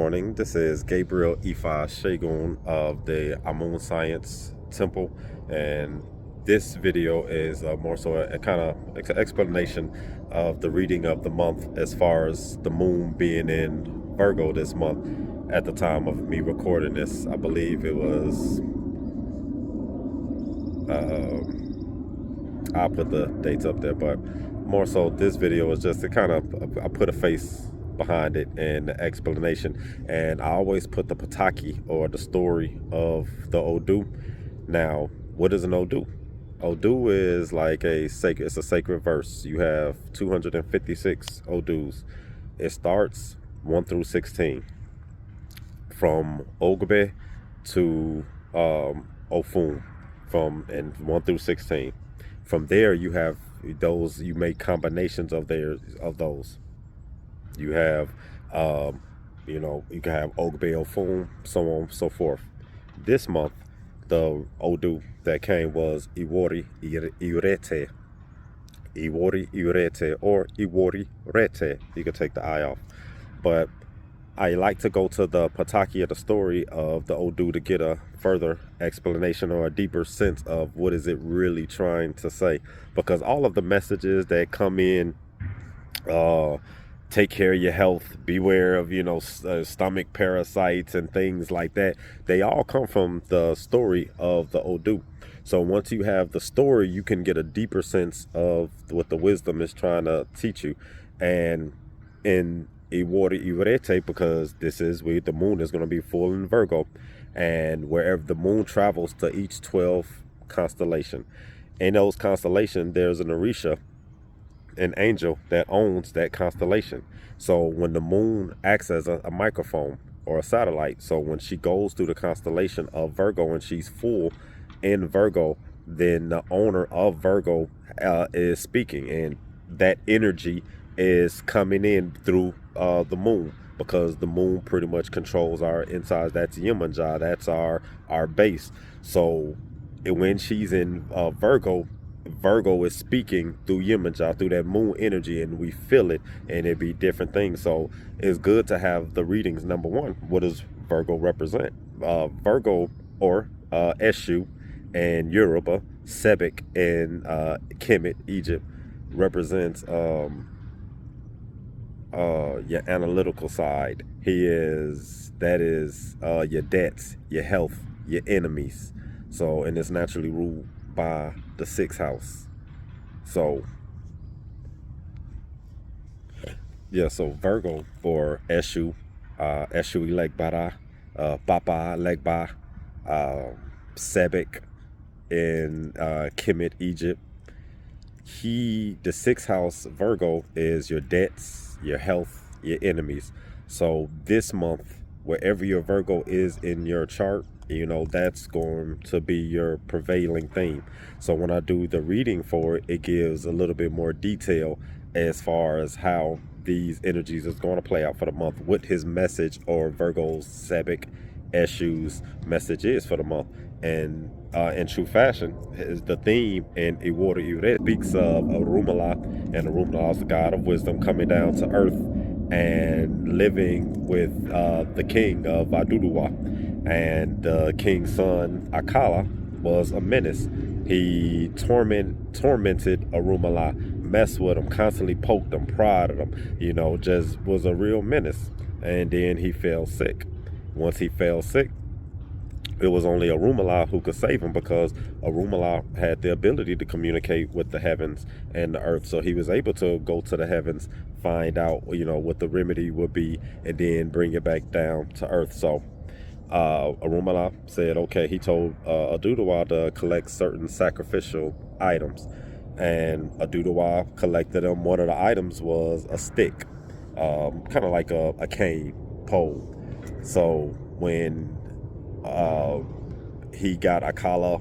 morning. This is Gabriel Ifa Shagun of the Amun Science Temple, and this video is more so a kind of explanation of the reading of the month as far as the moon being in Virgo this month. At the time of me recording this, I believe it was, I'll put the dates up there, but more so this video is just to kind of, I put a face behind it and the explanation, and I always put the Pataki or the story of the Odu. Now, what is an Odu? Odu is like it's a sacred verse. You have 256 Odus. It starts 1 through 16, from Ogbe to Ofun, and 1 through 16. From there, you have those. You make combinations of those. You have, you can have Ogbe Ofun, so on and so forth. This month, the Odu that came was Iwori Irete. Iwori Irete or Iwori Rete. You can take the I off. But I like to go to the Pataki of the story of the Odu to get a further explanation or a deeper sense of what is it really trying to say. Because all of the messages that come in, take care of your health, beware of, stomach parasites and things like that, they all come from the story of the Odu. So once you have the story, you can get a deeper sense of what the wisdom is trying to teach you. And in Iwori Iwrete, because this is where the moon is going to be full in Virgo, and wherever the moon travels to each 12 constellation, in those constellations there's an Orisha, an angel that owns that constellation. So when the moon acts as a microphone or a satellite, so when she goes through the constellation of Virgo and she's full in Virgo, then the owner of Virgo is speaking, and that energy is coming in through the moon, because the moon pretty much controls our insides. That's Yemanja, that's our base. So when she's in Virgo, Virgo is speaking through Yemanja, through that moon energy, and we feel it, and it be different things. So it's good to have the readings. Number one, what does Virgo represent? Virgo, or Eshu and Yoruba, Sebek and Kemet, Egypt, represents your analytical side. That is your debts, your health, your enemies. So, and it's naturally ruled by the sixth house. So yeah, so Virgo for Eshu, Eshu Ilegbara, Papa Legba, Sebek in Kemet, Egypt. The sixth house Virgo is your debts, your health, your enemies. So this month, wherever your Virgo is in your chart, that's going to be your prevailing theme. So when I do the reading for it, it gives a little bit more detail as far as how these energies is going to play out for the month, what his message, or Virgo's, Sebek, Eshu's message is for the month. And in true fashion, is the theme in Iwori Ure speaks of Arumala, and Arumala is the god of wisdom coming down to earth and living with the king of Aduduwa. And the king's son, Akala, was a menace. He tormented Arumala, messed with him, constantly poked him, prodded him, just was a real menace. And then he fell sick. Once he fell sick, it was only Arumala who could save him, because Arumala had the ability to communicate with the heavens and the earth. So he was able to go to the heavens, find out, what the remedy would be, and then bring it back down to earth. So Arumala said, okay, he told Adudawa to collect certain sacrificial items. And Adudawa collected them. One of the items was a stick, kind of like a cane pole. So when he got Akala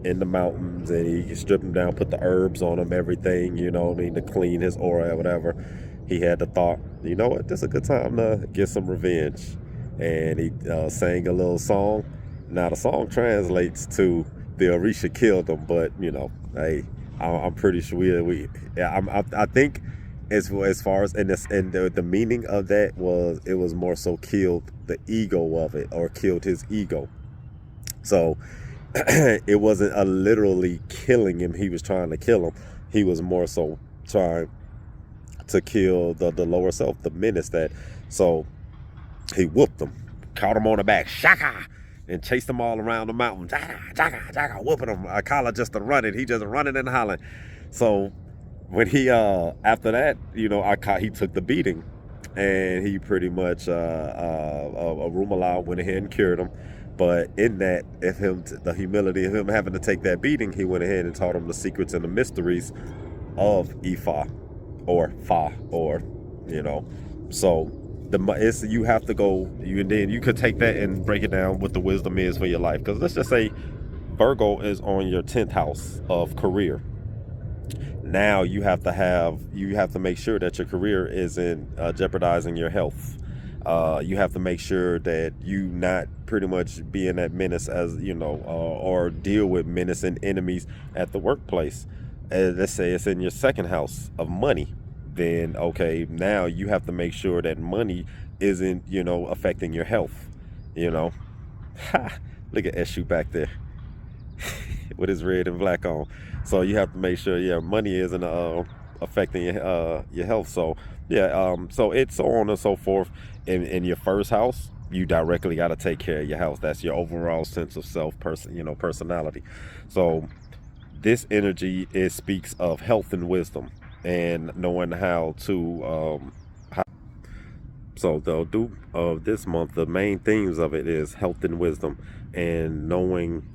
in the mountains, and he stripped him down, put the herbs on him, everything, to clean his aura or whatever, he had the thought, you know what, this is a good time to get some revenge. And he sang a little song. Now the song translates to the Orisha killed him, but hey, I'm pretty sure I think as far as and this and the meaning of that was, it was more so killed the ego of it, or killed his ego. So it wasn't a literally killing him. He was trying to kill him. He was more so trying to kill the lower self, the menace that. So he whooped him, caught him on the back, shaka, and chased them all around the mountain, jaga, jaga, jaga, whooping him. Akala just a running. He just running and hollering. So when he after that, he took the beating, and he pretty much Rumala went ahead and cured him. But in that, the humility of him having to take that beating, he went ahead and taught him the secrets and the mysteries of Ifa, or Fa, or So you have to go, and then you could take that and break it down what the wisdom is for your life. Because let's just say Virgo is on your 10th house of career. Now you have to make sure that your career isn't jeopardizing your health. You have to make sure that you not pretty much being that menace, as or deal with menace and enemies at the workplace. Let's say it's in your 2nd house of money. Then okay, now you have to make sure that money isn't affecting your health. Ha! Look at Eshu back there with his red and black on. So you have to make sure, money isn't affecting your health. So so it's so on and so forth. In your 1st house, you directly got to take care of your health. That's your overall sense of self, personality. So this energy, it speaks of health and wisdom, and knowing how to so the do of this month, the main themes of it is health and wisdom, and knowing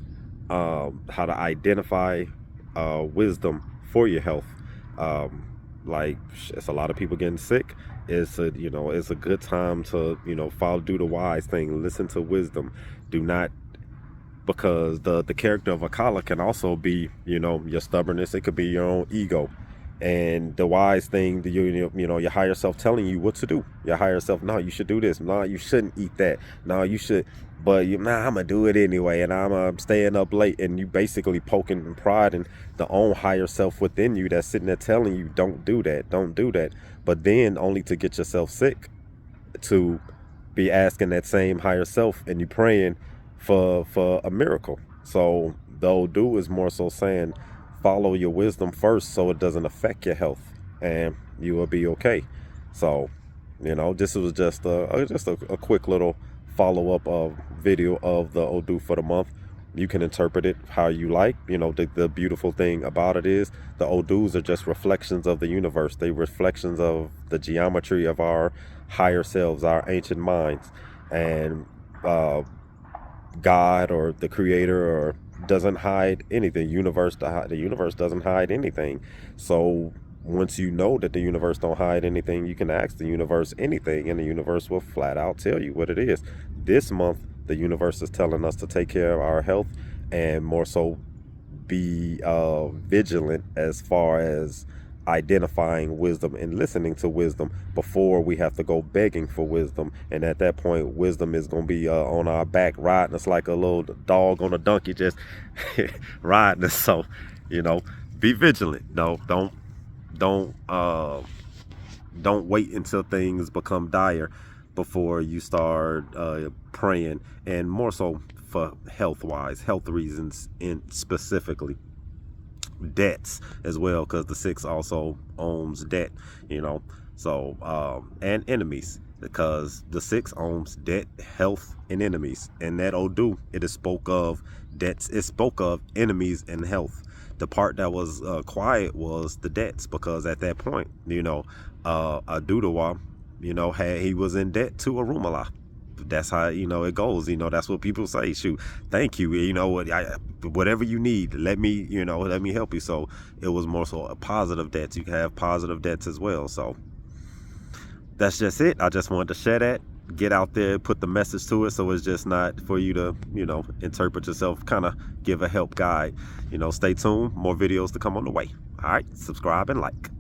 how to identify wisdom for your health. Like, it's a lot of people getting sick. It's a good time to do the wise thing, listen to wisdom. Do not, because the character of Akala can also be your stubbornness. It could be your own ego. And the wise thing, your higher self telling you what to do. Your higher self, no, you should do this. No, you shouldn't eat that. No, you should. But I'm gonna do it anyway, and I'm staying up late, and you basically poking and prodding the own higher self within you that's sitting there telling you, don't do that, don't do that. But then only to get yourself sick, to be asking that same higher self, and you praying for a miracle. So the Odu is more so saying, follow your wisdom first, so it doesn't affect your health, and you will be okay. So this was just a quick little follow-up of video of the Odu for the month. You can interpret it how you like. The beautiful thing about it is the Odus are just reflections of the universe. They reflections of the geometry of our higher selves, our ancient minds. And God, or the creator, or doesn't hide anything. The universe doesn't hide anything. So once you know that the universe don't hide anything, you can ask the universe anything, and the universe will flat out tell you what it is. This month, the universe is telling us to take care of our health, and more so be vigilant as far as identifying wisdom and listening to wisdom before we have to go begging for wisdom. And at that point, wisdom is going to be on our back, riding us like a little dog on a donkey, just riding us. So be vigilant. No, don't wait until things become dire before you start praying. And more so for health reasons, in specifically debts as well, because the 6 also owns debt. So and enemies, because the 6 owns debt, health, and enemies. And that Odu, it is spoke of debts, it spoke of enemies and health. The part that was quiet was the debts, because at that point, Adudawa, he was in debt to Arumala. That's how it goes. That's what people say. Shoot, thank you. Whatever you need, let me help you. So it was more so a positive debts. You can have positive debts as well. So that's just it. I just wanted to share that. Get out there, put the message to it, so it's just not for you to interpret yourself, kind of give a help guide. Stay tuned, more videos to come on the way. All right, subscribe and like.